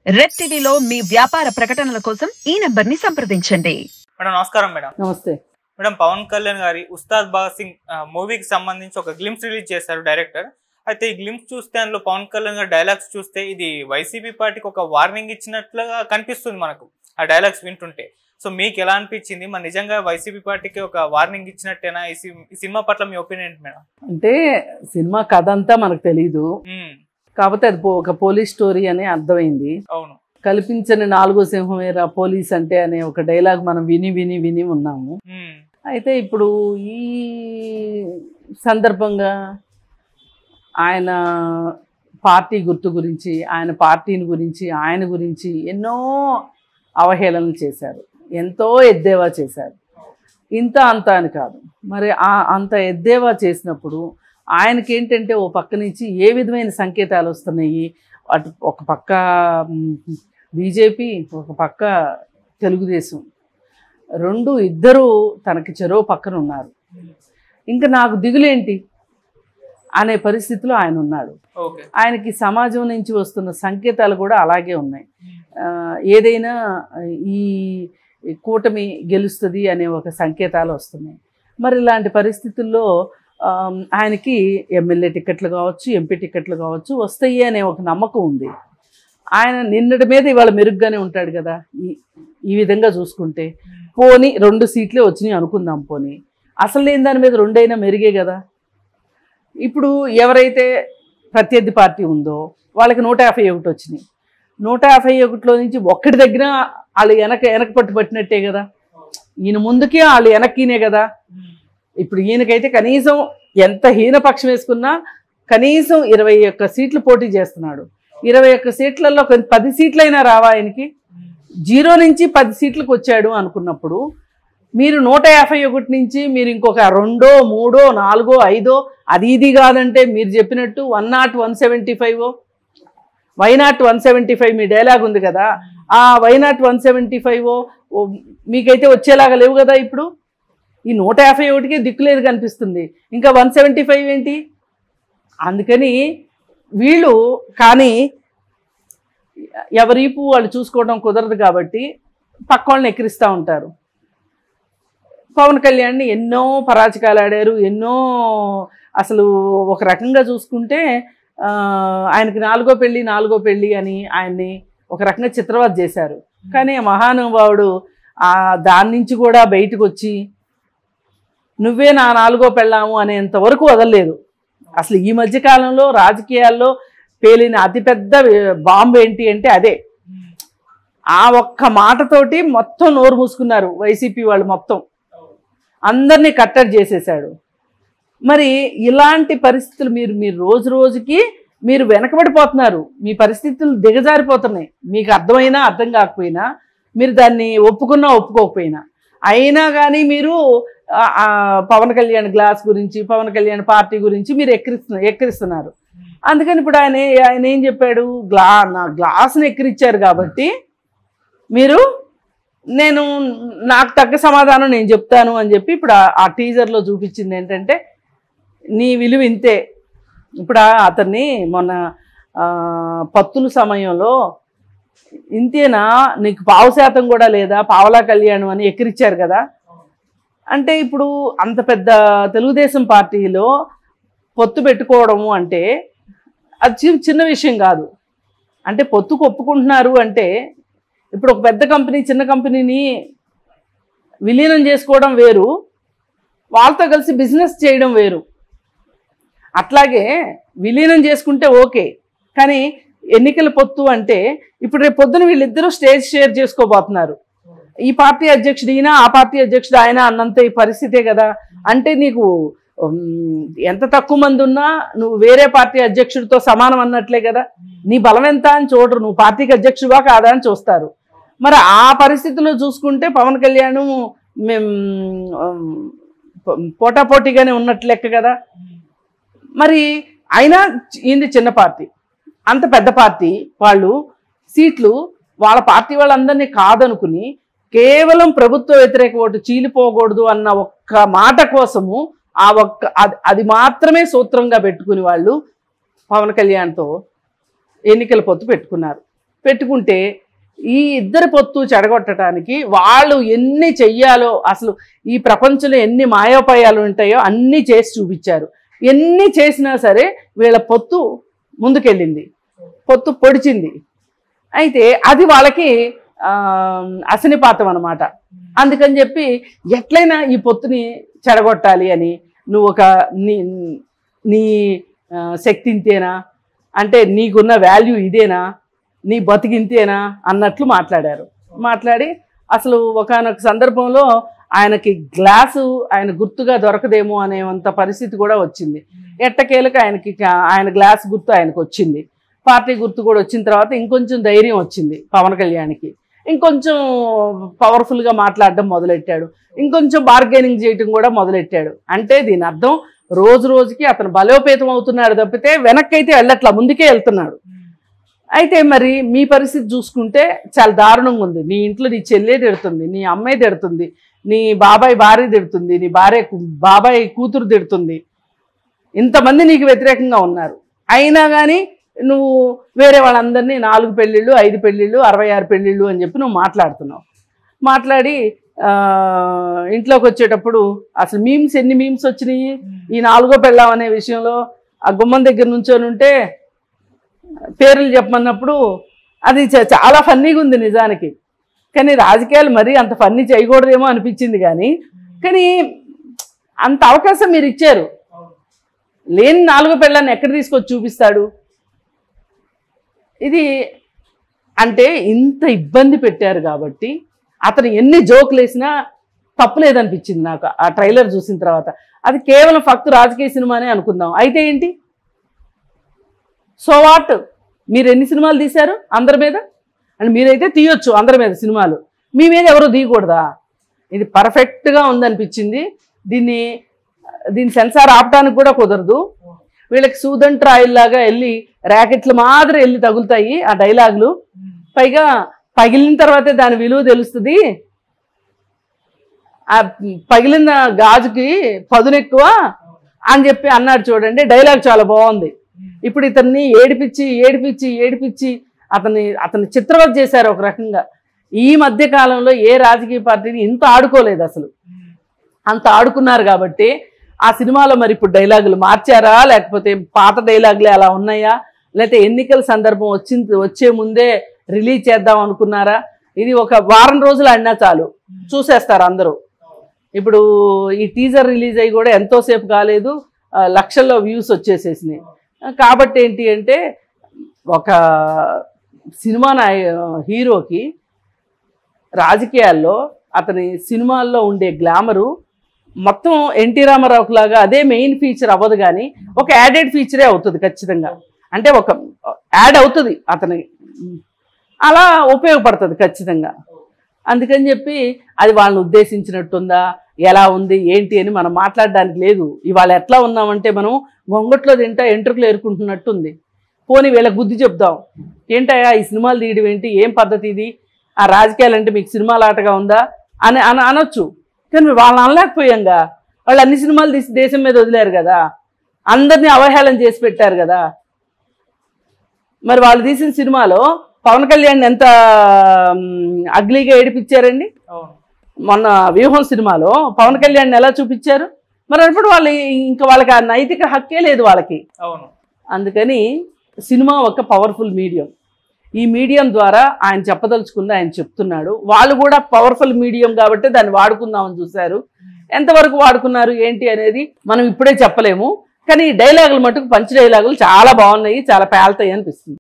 Red టీవీలో మీ వ్యాపార ప్రకటనల కోసం ఈ నంబర్ ని సంప్రదించండి. మేడం నమస్కారం. మేడం నమస్తే. మేడం పవన్ కళ్యాణ్ గారి ఉస్తాద్ భగత్ సింగ్ మూవీకి సంబంధించి ఒక గ్లిమ్స్ రిలీజ్ చేశారు డైరెక్టర్. అయితే ఈ గ్లిమ్స్ చూస్తే అందులో పవన్ కళ్యాణ్ గారి డైలాగ్స్ చూస్తే ఇది వైసీపీ పార్టీకి ఒక వార్నింగ్ ఇచ్చినట్లుగా కనిపిస్తుంది మనకు ఆ డైలాగ్స్ వింటుంటే. సో మీకు ఎలా అనిపించింది? మరి నిజంగా వైసీపీ పార్టీకి ఒక వార్నింగ్ ఇచ్చినట్టేనా? ఈ సినిమా పట్ల మీ ఒపీనియన్ ఏంటి మేడం? అంటే సినిమా కథ అంతా మనకు తెలీదు, కాకపోతే అది ఒక పోలీస్ స్టోరీ అని అర్థమైంది. అవును, కల్పించని నాలుగో సింహమేరా పోలీస్ అంటే అనే ఒక డైలాగ్ మనం విని విని విని ఉన్నాము. అయితే ఇప్పుడు ఈ సందర్భంగా ఆయన పార్టీ గుర్తు గురించి, ఆయన పార్టీని గురించి, ఆయన గురించి ఎన్నో అవహేళనలు చేశారు, ఎంతో ఎద్దేవా చేశారు. ఇంత అంత అని కాదు, మరి అంత ఎద్దేవా చేసినప్పుడు ఆయనకేంటంటే ఓ పక్క నుంచి ఏ విధమైన సంకేతాలు వస్తున్నాయి. అటు ఒక పక్క బీజేపీ, ఒక పక్క తెలుగుదేశం, ఇద్దరు తనకి చెరో పక్కన ఉన్నారు. ఇంకా నాకు దిగులేంటి అనే పరిస్థితిలో ఆయన ఉన్నాడు. ఆయనకి సమాజం నుంచి వస్తున్న సంకేతాలు కూడా అలాగే ఉన్నాయి. ఏదైనా ఈ కూటమి గెలుస్తుంది అనే ఒక సంకేతాలు వస్తున్నాయి. మరి ఇలాంటి పరిస్థితుల్లో ఆయనకి ఎమ్మెల్యే టికెట్లు కావచ్చు, ఎంపీ టికెట్లు కావచ్చు వస్తాయి అనే ఒక నమ్మకం ఉంది. ఆయన నిన్నటి మీద ఇవాళ మెరుగ్గానే ఉంటాడు కదా. ఈ విధంగా చూసుకుంటే పోనీ 2 సీట్లే వచ్చినాయి అనుకుందాం, పోనీ అసలు లేని దాని మీద 2 అయినా మెరుగే కదా. ఇప్పుడు ఎవరైతే ప్రత్యర్థి పార్టీ ఉందో వాళ్ళకి 151 వచ్చినాయి. 151లో నుంచి ఒక్కటి దగ్గర వాళ్ళు వెనక పట్టినట్టే కదా. ఈయన ముందుకే వాళ్ళు వెనక్కినే కదా. ఇప్పుడు ఈయనకైతే కనీసం ఎంత హీనపక్షం వేసుకున్నా కనీసం 21 సీట్లు పోటీ చేస్తున్నాడు. 21 సీట్లలో 10 సీట్లైనా రావా ఆయనకి? 0 నుంచి 10 సీట్లకు వచ్చాడు అనుకున్నప్పుడు మీరు 151 నుంచి మీరు ఇంకొక 2, 3, 4, 5 అది ఇది కాదంటే మీరు చెప్పినట్టు 101, 175 వైనాట్ 175 మీ డైలాగ్ ఉంది కదా, ఆ వైనాట్ 175 మీకైతే వచ్చేలాగా లేవు కదా. ఇప్పుడు ఈ 151కే దిక్కులేదు కనిపిస్తుంది, ఇంకా 175 ఏంటి? అందుకని వీళ్ళు కానీ ఎవరీపు వాళ్ళు చూసుకోవడం కుదరదు కాబట్టి పక్క వాళ్ళని ఎక్కిరిస్తూ ఉంటారు. పవన్ కళ్యాణ్ని ఎన్నో పరాజకాలు ఆడారు, ఎన్నో అసలు ఒక రకంగా చూసుకుంటే ఆయనకి 4వ పెళ్ళి అని ఆయన్ని ఒక రకంగా చిత్రవధ చేశారు. కానీ మహానుభావుడు దాని నుంచి కూడా బయటకు వచ్చి నువ్వే నా 4వ పెళ్ళాము అనేంత వరకు వదలలేదు. అసలు ఈ మధ్యకాలంలో రాజకీయాల్లో పేలిన అతిపెద్ద బాంబు ఏంటి అంటే అదే. ఆ ఒక్క మాటతోటి మొత్తం నోరు మూసుకున్నారు వైసీపీ వాళ్ళు, మొత్తం అందరినీ కట్టడి చేసేసాడు. మరి ఇలాంటి పరిస్థితులు మీరు రోజు రోజుకి మీరు వెనకబడిపోతున్నారు, మీ పరిస్థితులు దిగజారిపోతున్నాయి. మీకు అర్థమైనా అర్థం కాకపోయినా, మీరు దాన్ని ఒప్పుకున్నా ఒప్పుకోకపోయినా, అయినా కానీ మీరు పవన్ కళ్యాణ్ గ్లాస్ గురించి, పవన్ కళ్యాణ్ పార్టీ గురించి మీరు ఎక్కిరిస్తున్నారు. అందుకని ఇప్పుడు ఆయన ఏం చెప్పాడు, నా గ్లాస్ని ఎక్కిరిచ్చారు కాబట్టి మీరు నాకు తగ్గ సమాధానం నేను చెప్తాను అని చెప్పి ఇప్పుడు ఆ టీజర్లో చూపించింది ఏంటంటే నీ విలువ ఇంతే. ఇప్పుడు అతన్ని మొన్న పత్తుల సమయంలో ఇంతేనా, నీకు 1% కూడా లేదా, పావలా కళ్యాణం అని ఎక్కిరిచ్చారు కదా. అంటే ఇప్పుడు అంత పెద్ద తెలుగుదేశం పార్టీలో పొత్తు పెట్టుకోవడము అంటే అది చిన్న విషయం కాదు. అంటే పొత్తుకు ఒప్పుకుంటున్నారు అంటే ఇప్పుడు ఒక పెద్ద కంపెనీ చిన్న కంపెనీని విలీనం చేసుకోవడం వేరు, వాళ్ళతో కలిసి బిజినెస్ చేయడం వేరు. అట్లాగే విలీనం చేసుకుంటే ఓకే, కానీ ఎన్నికల పొత్తు అంటే ఇప్పుడు రేపు పొద్దున వీళ్ళిద్దరూ స్టేజ్ షేర్ చేసుకోబోతున్నారు. ఈ పార్టీ అధ్యక్షుడు ఈయన, ఆ పార్టీ అధ్యక్షుడు ఆయన అన్నంత ఈ పరిస్థితే కదా. అంటే నీకు ఎంత తక్కువ మంది ఉన్నా నువ్వు వేరే పార్టీ అధ్యక్షుడితో సమానం అన్నట్లే కదా. నీ బలం ఎంత అని చూడరు, నువ్వు పార్టీకి అధ్యక్షుడువా కాదా అని చూస్తారు. మరి ఆ పరిస్థితిలో చూసుకుంటే పవన్ కళ్యాణ్ మేము పోటాపోటీగానే ఉన్నట్లు లెక్క కదా. మరి అయినా ఈయనది చిన్న పార్టీ, అంత పెద్ద పార్టీ వాళ్ళు సీట్లు వాళ్ళ పార్టీ వాళ్ళందరినీ కాదనుకుని కేవలం ప్రభుత్వ వ్యతిరేక ఓటు చీలిపోకూడదు అన్న ఒక్క మాట కోసము అది మాత్రమే సూత్రంగా పెట్టుకుని వాళ్ళు పవన్ కళ్యాణ్తో ఎన్నికల పొత్తు పెట్టుకున్నారు. పెట్టుకుంటే ఈ ఇద్దరి పొత్తు చెడగొట్టడానికి వాళ్ళు ఎన్ని చెయ్యాలో, అసలు ఈ ప్రపంచంలో ఎన్ని మాయోపాయాలు ఉంటాయో అన్నీ చేసి చూపించారు. ఎన్ని చేసినా సరే వీళ్ళ పొత్తు ముందుకెళ్ళింది, పొత్తు పొడిచింది. అయితే అది వాళ్ళకి అసనిపాతం అన్నమాట. అందుకని చెప్పి ఎట్లయినా ఈ పొత్తుని చెడగొట్టాలి అని, నువ్వు ఒక నీ శక్తి ఇంతేనా, అంటే నీకున్న వాల్యూ ఇదేనా, నీ బతికింతేనా అన్నట్లు మాట్లాడారు. మాట్లాడి అసలు ఒకానొక సందర్భంలో ఆయనకి గ్లాసు ఆయన గుర్తుగా దొరకదేమో అనేంత పరిస్థితి కూడా వచ్చింది. ఎట్టకేలకు ఆయన గ్లాస్ గుర్తు ఆయనకు వచ్చింది. పార్టీ గుర్తు కూడా వచ్చిన తర్వాత ఇంకొంచెం ధైర్యం వచ్చింది పవన్ కళ్యాణ్కి. ఇంకొంచెం పవర్ఫుల్గా మాట్లాడడం మొదలెట్టాడు, ఇంకొంచెం బార్గెనింగ్ చేయటం కూడా మొదలెట్టాడు. అంటే దీని అర్థం రోజు రోజుకి అతను బలోపేతం అవుతున్నాడు తప్పితే వెనక్కి అయితే వెళ్ళట్లా, ముందుకే వెళ్తున్నాడు. అయితే మరి మీ పరిస్థితి చూసుకుంటే చాలా దారుణంగా ఉంది. నీ ఇంట్లో నీ చెల్లె తిడుతుంది, నీ అమ్మాయి తిడుతుంది, నీ బాబాయ్ భార్య తిడుతుంది, నీ బాబాయ్ కూతురు తిడుతుంది. ఇంతమంది నీకు వ్యతిరేకంగా ఉన్నారు. అయినా కానీ నువ్వు వేరే వాళ్ళందరినీ 4 పెళ్ళిళ్ళు 5 పెళ్ళిళ్ళు 66 పెళ్ళిళ్ళు అని చెప్పి నువ్వు మాట్లాడుతున్నావు. మాట్లాడి ఇంట్లోకి వచ్చేటప్పుడు అసలు ఎన్ని మీమ్స్ వచ్చినాయి ఈ 4వ పెళ్ళాం అనే విషయంలో. ఆ గుమ్మం దగ్గర నుంచొని ఉంటే పేర్లు చెప్పమన్నప్పుడు అది చాలా ఫన్నీగా ఉంది నిజానికి. కానీ రాజకీయాలు మరీ అంత ఫన్నీ చేయకూడదేమో అనిపించింది. కానీ అంత అవకాశం మీరు ఇచ్చారు. లేని 4వ పెళ్ళాన్ని ఎక్కడ తీసుకొచ్చి చూపిస్తాడు? ఇది అంటే ఇంత ఇబ్బంది పెట్టారు కాబట్టి అతను ఎన్ని జోకులు వేసినా తప్పులేదనిపించింది నాకు ఆ ట్రైలర్ చూసిన తర్వాత. అది కేవలం ఫక్తు రాజకీయ సినిమానే అనుకుందాం. అయితే ఏంటి, సో వాట్, మీరు ఎన్ని సినిమాలు తీశారు అందరి మీద? అండ్ మీరైతే తీయొచ్చు అందరి మీద సినిమాలు, మీ మీద ఎవరో తీయకూడదా? ఇది పర్ఫెక్ట్గా ఉందనిపించింది. దీన్ని సెన్సార్ ఆపడానికి కూడా కుదరదు. వీళ్ళకి సూదన్ ట్రాయిల్ లాగా వెళ్ళి ర్యాకెట్లు మాదిరి వెళ్ళి తగులుతాయి ఆ డైలాగులు. పైగా పగిలిన తర్వాతే దాని విలువ తెలుస్తుంది. ఆ పగిలిన గాజుకి పదునెక్కువ అని చెప్పి అన్నాడు చూడండి. డైలాగ్ చాలా బాగుంది. ఇప్పుడు ఇతన్ని ఏడిపించి ఏడిపించి ఏడిపించి అతన్ని చిత్రవధ చేశారు ఒక రకంగా. ఈ మధ్య కాలంలో ఏ రాజకీయ పార్టీని ఇంత ఆడుకోలేదు అసలు. అంత ఆడుకున్నారు కాబట్టి ఆ సినిమాలో మరి ఇప్పుడు డైలాగులు మార్చారా, లేకపోతే పాత డైలాగులే అలా ఉన్నాయా, లేకపోతే ఎన్నికల సందర్భం వచ్చే ముందే రిలీజ్ చేద్దాం అనుకున్నారా? ఇది ఒక వారం రోజులు ఆడినా చాలు చూసేస్తారు అందరూ. ఇప్పుడు ఈ టీజర్ రిలీజ్ అయ్యి కూడా ఎంతోసేపు కాలేదు, లక్షల్లో వ్యూస్ వచ్చేసేసినాయి. కాబట్టి ఏంటి అంటే ఒక సినిమా హీరోకి రాజకీయాల్లో అతని సినిమాల్లో ఉండే గ్లామరు మొత్తం ఎన్టీ రామారావుకు లాగా అదే మెయిన్ ఫీచర్ అవ్వదు, కానీ ఒక యాడెడ్ ఫీచరే అవుతుంది ఖచ్చితంగా. అంటే ఒక యాడ్ అవుతుంది అతని, అలా ఉపయోగపడుతుంది ఖచ్చితంగా. అందుకని చెప్పి అది వాళ్ళని ఉద్దేశించినట్టుందా, ఎలా ఉంది ఏంటి అని మనం మాట్లాడడానికి లేదు. ఇవాళ ఎట్లా ఉన్నామంటే మనం గొంగట్లో తింటా ఎంట్రుకలు ఏరుకుంటున్నట్టుంది. పోనీ వీళ్ళకి బుద్ధి చెప్దాం, ఏంటయ్యా ఈ సినిమాలు తీయడం ఏంటి, ఏం పద్ధతి ఇది, ఆ రాజకీయాలు అంటే మీకు సినిమాల ఆటగా ఉందా అని అనొచ్చు. కానీ వాళ్ళని అనలేకపోయాంగా. వాళ్ళు అన్ని సినిమాలు తీసి దేశం మీద వదిలేరు కదా, అందరినీ అవహేళన చేసి పెట్టారు కదా. మరి వాళ్ళు తీసిన సినిమాలో పవన్ కళ్యాణ్ ఎంత అగ్లీగా ఏడిపించారండి. మొన్న వ్యూహం సినిమాలో పవన్ కళ్యాణ్ ఎలా చూపించారు? మరి అప్పుడు వాళ్ళకి ఆ నైతిక హక్కే లేదు వాళ్ళకి. అందుకని సినిమా ఒక పవర్ఫుల్ మీడియం. ఈ మీడియం ద్వారా ఆయన చెప్పదలుచుకుంది ఆయన చెప్తున్నాడు. వాళ్ళు కూడా పవర్ఫుల్ మీడియం కాబట్టి దాన్ని వాడుకుందామని చూశారు. ఎంతవరకు వాడుకున్నారు ఏంటి అనేది మనం ఇప్పుడే చెప్పలేము. కానీ డైలాగులు మటుకు పంచ్ డైలాగులు చాలా బాగున్నాయి, చాలా పేలుతాయి అనిపిస్తుంది.